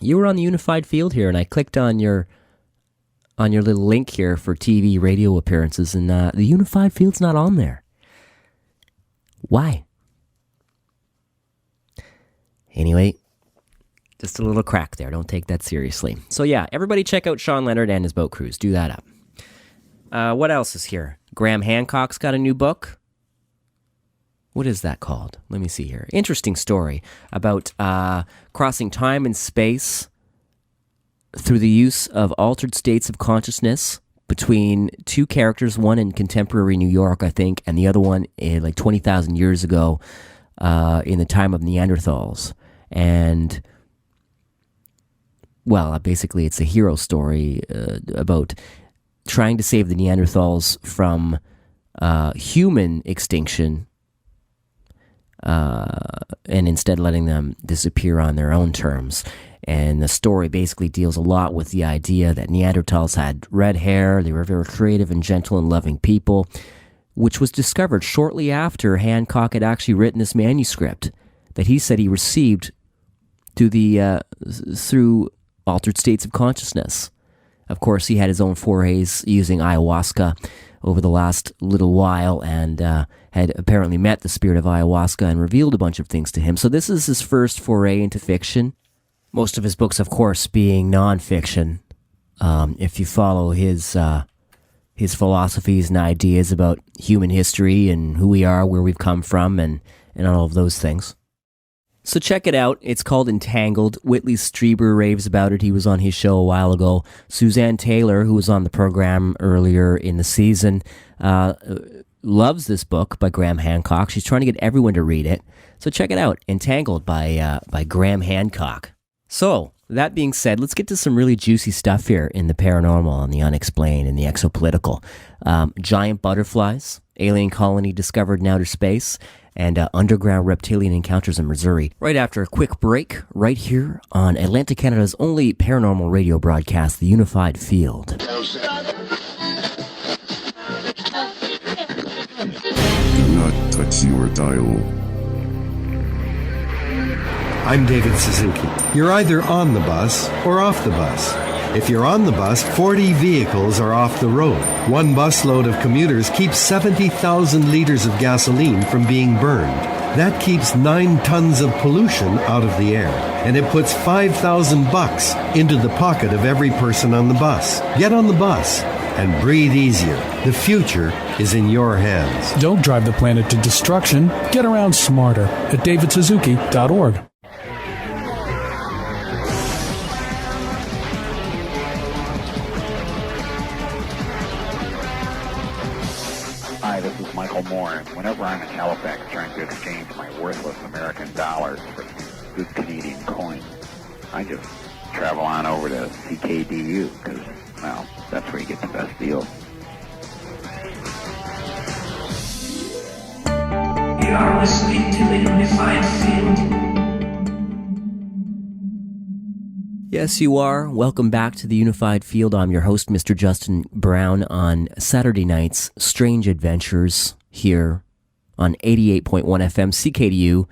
You were on the unified field here, and I clicked on your little link here for TV radio appearances, and the unified field's not on there. Why? Anyway, just a little crack there. Don't take that seriously. So yeah, everybody check out Sean Leonard and his boat cruise. Do that up. What else is here? Graham Hancock's got a new book. What is that called? Let me see here. Interesting story about crossing time and space through the use of altered states of consciousness between two characters, one in contemporary New York, I think, and the other one like 20,000 years ago in the time of Neanderthals. And, well, basically it's a hero story about trying to save the Neanderthals from human extinction and instead letting them disappear on their own terms. And the story basically deals a lot with the idea that Neanderthals had red hair, they were very creative and gentle and loving people, which was discovered shortly after Hancock had actually written this manuscript that he said he received through altered states of consciousness. Of course, he had his own forays using ayahuasca over the last little while and had apparently met the spirit of ayahuasca and revealed a bunch of things to him. So this is his first foray into fiction. Most of his books, of course, being nonfiction. If you follow his philosophies and ideas about human history and who we are, where we've come from, and all of those things. So check it out. It's called Entangled. Whitley Strieber raves about it. He was on his show a while ago. Suzanne Taylor, who was on the program earlier in the season, loves this book by Graham Hancock. She's trying to get everyone to read it. So check it out. Entangled by Graham Hancock. So, that being said, let's get to some really juicy stuff here in the paranormal and the unexplained and the exopolitical. Giant butterflies, alien colony discovered in outer space, and underground reptilian encounters in Missouri. Right after a quick break, right here on Atlantic Canada's only paranormal radio broadcast, The Unified Field. Do not touch your dial. I'm David Suzuki. You're either on the bus or off the bus. If you're on the bus, 40 vehicles are off the road. One busload of commuters keeps 70,000 liters of gasoline from being burned. That keeps 9 tons of pollution out of the air. And it puts $5,000 into the pocket of every person on the bus. Get on the bus and breathe easier. The future is in your hands. Don't drive the planet to destruction. Get around smarter at davidsuzuki.org. Hi, this is Michael Moore, and whenever I'm in Halifax trying to exchange my worthless American dollars for good Canadian coins, I just travel on over to CKDU, because, well, that's where you get the best deals. You are listening to the Unified Field. Yes, you are. Welcome back to the Unified Field. I'm your host, Mr. Justin Brown, on Saturday nights, Strange Adventures here on 88.1 FM CKDU,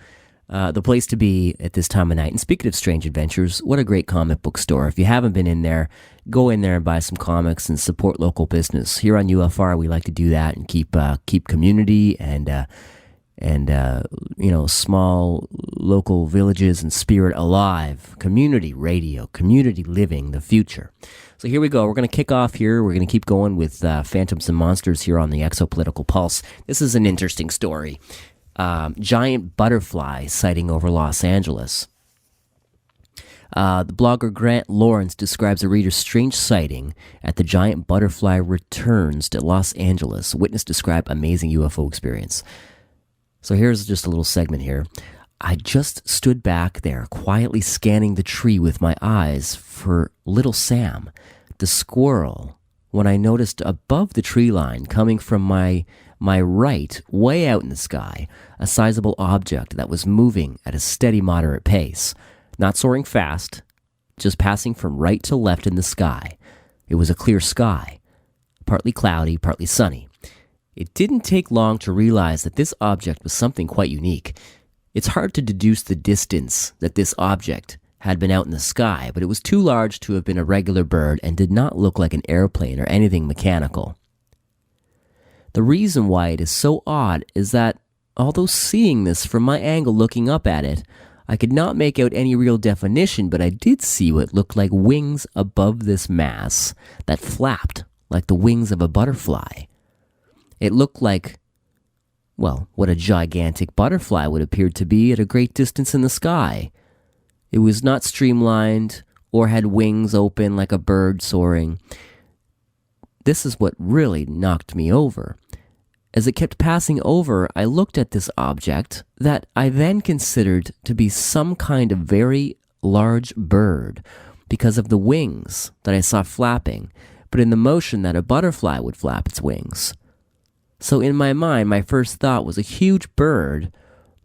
the place to be at this time of night. And speaking of Strange Adventures, what a great comic book store. If you haven't been in there, go in there and buy some comics and support local business. Here on UFR, we like to do that and keep community and small local villages and spirit alive. Community radio, community living, the future. So here we go. We're going to kick off here. We're going to keep going with Phantoms and Monsters here on the Exopolitical Pulse. This is an interesting story. Giant butterfly sighting over Los Angeles. The blogger Grant Lawrence describes a reader's strange sighting at the giant butterfly returns to Los Angeles. Witness describe amazing UFO experience. So here's just a little segment here. I just stood back there, quietly scanning the tree with my eyes for little Sam, the squirrel, when I noticed above the tree line, coming from my right, way out in the sky, a sizable object that was moving at a steady, moderate pace, not soaring fast, just passing from right to left in the sky. It was a clear sky, partly cloudy, partly sunny. It didn't take long to realize that this object was something quite unique. It's hard to deduce the distance that this object had been out in the sky, but it was too large to have been a regular bird and did not look like an airplane or anything mechanical. The reason why it is so odd is that, although seeing this from my angle looking up at it, I could not make out any real definition, but I did see what looked like wings above this mass that flapped like the wings of a butterfly. It looked like, well, what a gigantic butterfly would appear to be at a great distance in the sky. It was not streamlined or had wings open like a bird soaring. This is what really knocked me over. As it kept passing over, I looked at this object that I then considered to be some kind of very large bird because of the wings that I saw flapping, but in the motion that a butterfly would flap its wings. So in my mind, my first thought was a huge bird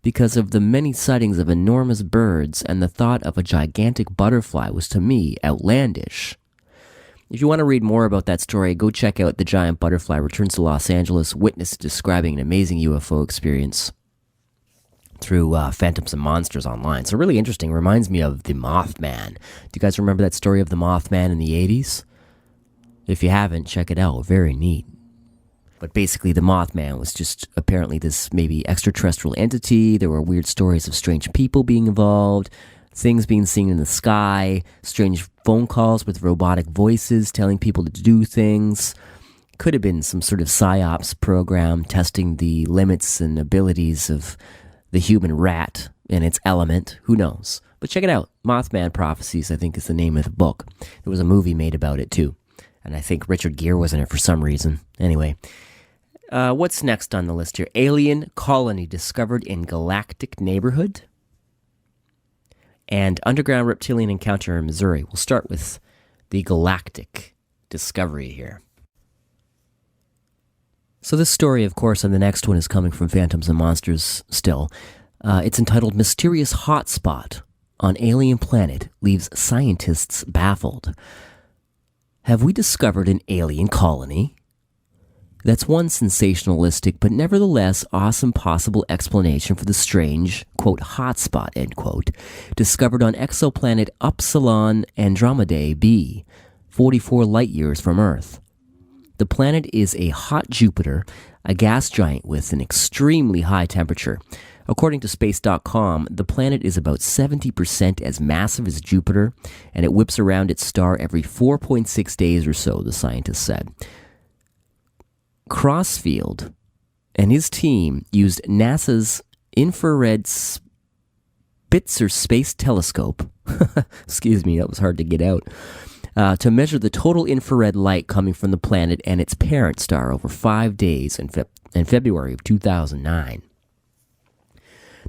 because of the many sightings of enormous birds, and the thought of a gigantic butterfly was to me outlandish. If you want to read more about that story, go check out The Giant Butterfly Returns to Los Angeles, witness describing an amazing UFO experience through Phantoms and Monsters online. So really interesting, reminds me of the Mothman. Do you guys remember that story of the Mothman in the 80s? If you haven't, check it out, very neat. But basically, the Mothman was just apparently this maybe extraterrestrial entity. There were weird stories of strange people being involved, things being seen in the sky, strange phone calls with robotic voices telling people to do things. Could have been some sort of psyops program testing the limits and abilities of the human rat and its element. Who knows? But check it out. Mothman Prophecies, I think, is the name of the book. There was a movie made about it, too. And I think Richard Gere was in it for some reason. Anyway, what's next on the list here? Alien colony discovered in galactic neighborhood. And underground reptilian encounter in Missouri. We'll start with the galactic discovery here. So this story, of course, and the next one is coming from Phantoms and Monsters still. It's entitled Mysterious Hotspot on Alien Planet Leaves Scientists Baffled. Have we discovered an alien colony? That's one sensationalistic but nevertheless awesome possible explanation for the strange, quote, hotspot, end quote, discovered on exoplanet Upsilon Andromedae b, 44 light-years from Earth. The planet is a hot Jupiter, a gas giant with an extremely high temperature. According to Space.com, the planet is about 70% as massive as Jupiter, and it whips around its star every 4.6 days or so, the scientists said. Crossfield and his team used NASA's infrared Spitzer Space Telescope, excuse me, that was hard to get out, to measure the total infrared light coming from the planet and its parent star over 5 days in February of 2009.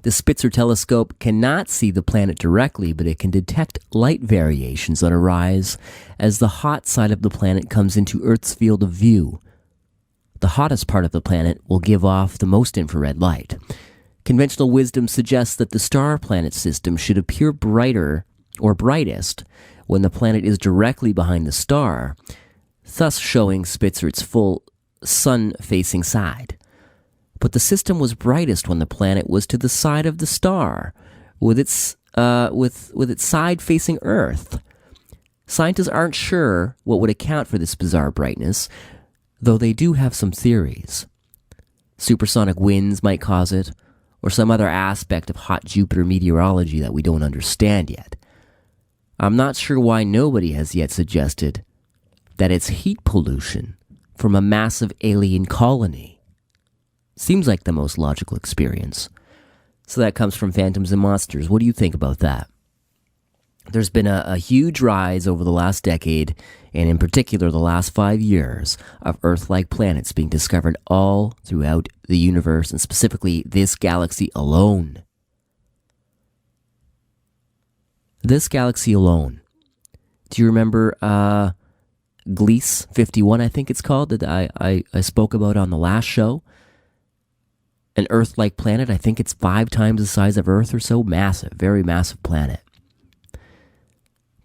The Spitzer telescope cannot see the planet directly, but it can detect light variations that arise as the hot side of the planet comes into Earth's field of view. The hottest part of the planet will give off the most infrared light. Conventional wisdom suggests that the star-planet system should appear brighter or brightest when the planet is directly behind the star, thus showing Spitzer its full sun-facing side. But the system was brightest when the planet was to the side of the star, with its side facing Earth. Scientists aren't sure what would account for this bizarre brightness, though they do have some theories. Supersonic winds might cause it, or some other aspect of hot Jupiter meteorology that we don't understand yet. I'm not sure why nobody has yet suggested that it's heat pollution from a massive alien colony. Seems like the most logical experience. So that comes from Phantoms and Monsters. What do you think about that? There's been a huge rise over the last decade, and in particular the last 5 years, of Earth-like planets being discovered all throughout the universe, and specifically this galaxy alone. This galaxy alone. Do you remember Gliese 51, I think it's called, that I spoke about on the last show? An Earth-like planet, I think it's 5 times the size of Earth or so. Massive, very massive planet.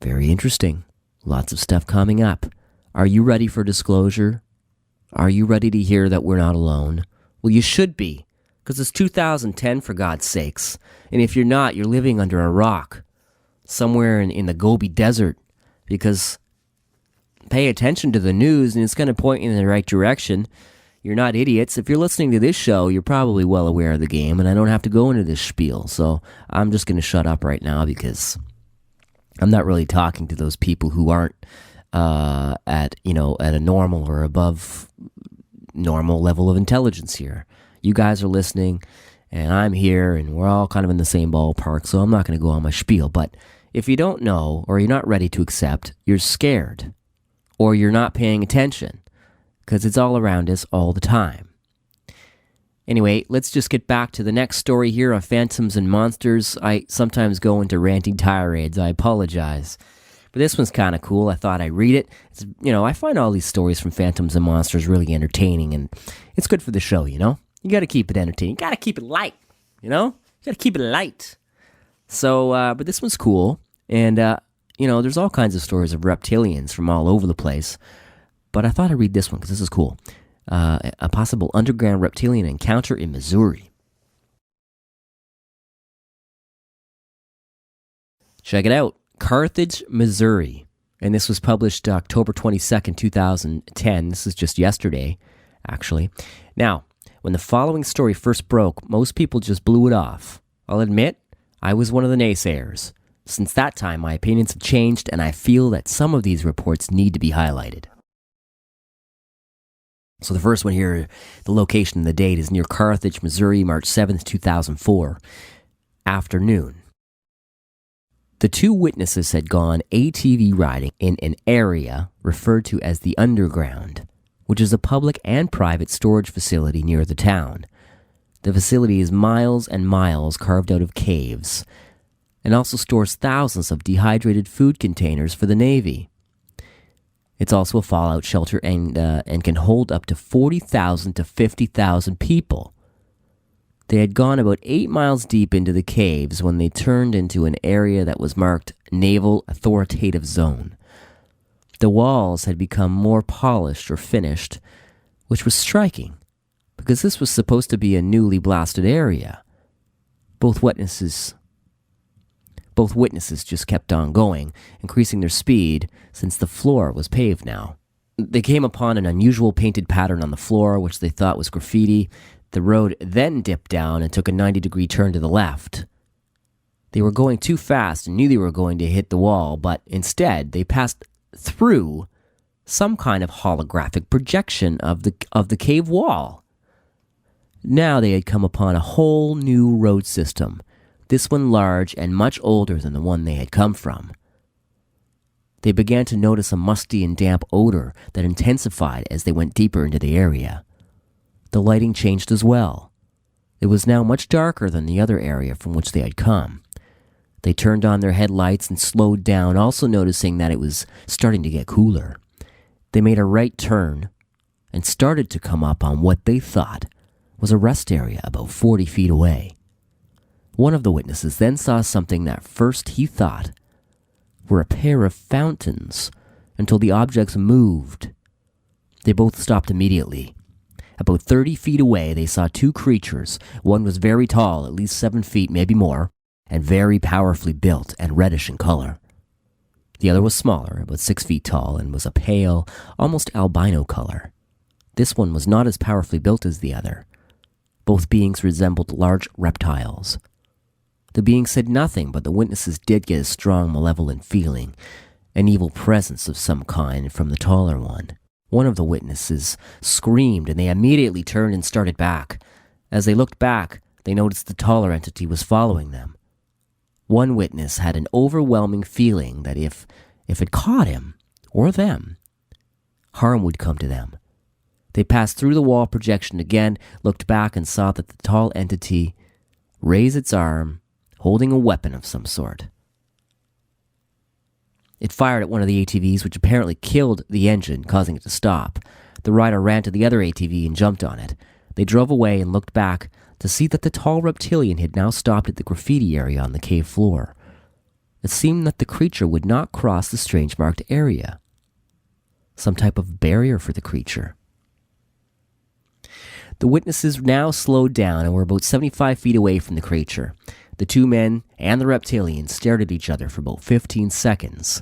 Very interesting. Lots of stuff coming up. Are you ready for disclosure? Are you ready to hear that we're not alone? Well, you should be, because it's 2010, for God's sakes. And if you're not, you're living under a rock. somewhere in the Gobi Desert, because pay attention to the news and it's going to point you in the right direction. You're not idiots. If you're listening to this show, you're probably well aware of the game, and I don't have to go into this spiel. So I'm just going to shut up right now because I'm not really talking to those people who aren't at a normal or above normal level of intelligence here. You guys are listening, and I'm here, and we're all kind of in the same ballpark, so I'm not going to go on my spiel. But if you don't know, or you're not ready to accept, you're scared, or you're not paying attention, because it's all around us all the time. Anyway, let's just get back to the next story here on Phantoms and Monsters. I sometimes go into ranting tirades. I apologize. But this one's kind of cool. I thought I'd read it. I find all these stories from Phantoms and Monsters really entertaining, and it's good for the show, You got to keep it entertaining. You got to keep it light, You got to keep it light. So, but this one's cool. And, there's all kinds of stories of reptilians from all over the place. But I thought I'd read this one because this is cool. A possible underground reptilian encounter in Missouri. Check it out. Carthage, Missouri. And this was published October 22nd, 2010. This is just yesterday, actually. Now, when the following story first broke, most people just blew it off. I'll admit, I was one of the naysayers. Since that time, my opinions have changed, and I feel that some of these reports need to be highlighted. So the first one here, the location and the date is near Carthage, Missouri, March 7th, 2004, afternoon. The two witnesses had gone ATV riding in an area referred to as the Underground, which is a public and private storage facility near the town. The facility is miles and miles carved out of caves, and also stores thousands of dehydrated food containers for the Navy. It's also a fallout shelter and can hold up to 40,000 to 50,000 people. They had gone about 8 miles deep into the caves when they turned into an area that was marked Naval Authoritative Zone. The walls had become more polished or finished, which was striking, because this was supposed to be a newly blasted area. Both witnesses just kept on going, increasing their speed since the floor was paved now. They came upon an unusual painted pattern on the floor, which they thought was graffiti. The road then dipped down and took a 90-degree turn to the left. They were going too fast and knew they were going to hit the wall, but instead they passed through some kind of holographic projection of the cave wall. Now they had come upon a whole new road system, this one large and much older than the one they had come from. They began to notice a musty and damp odor that intensified as they went deeper into the area. The lighting changed as well. It was now much darker than the other area from which they had come. They turned on their headlights and slowed down, also noticing that it was starting to get cooler. They made a right turn and started to come up on what they thought was a rest area about 40 feet away. One of the witnesses then saw something that first he thought were a pair of fountains until the objects moved. They both stopped immediately. About 30 feet away, they saw two creatures. One was very tall, at least 7 feet, maybe more, and very powerfully built and reddish in color. The other was smaller, about 6 feet tall, and was a pale, almost albino color. This one was not as powerfully built as the other. Both beings resembled large reptiles. The beings said nothing, but the witnesses did get a strong malevolent feeling, an evil presence of some kind from the taller one. One of the witnesses screamed, and they immediately turned and started back. As they looked back, they noticed the taller entity was following them. One witness had an overwhelming feeling that if it caught him, or them, harm would come to them. They passed through the wall projection again, looked back, and saw that the tall entity raised its arm, holding a weapon of some sort. It fired at one of the ATVs, which apparently killed the engine, causing it to stop. The rider ran to the other ATV and jumped on it. They drove away and looked back to see that the tall reptilian had now stopped at the graffiti area on the cave floor. It seemed that the creature would not cross the strange marked area. Some type of barrier for the creature. The witnesses now slowed down and were about 75 feet away from the creature. The two men and the reptilian stared at each other for about 15 seconds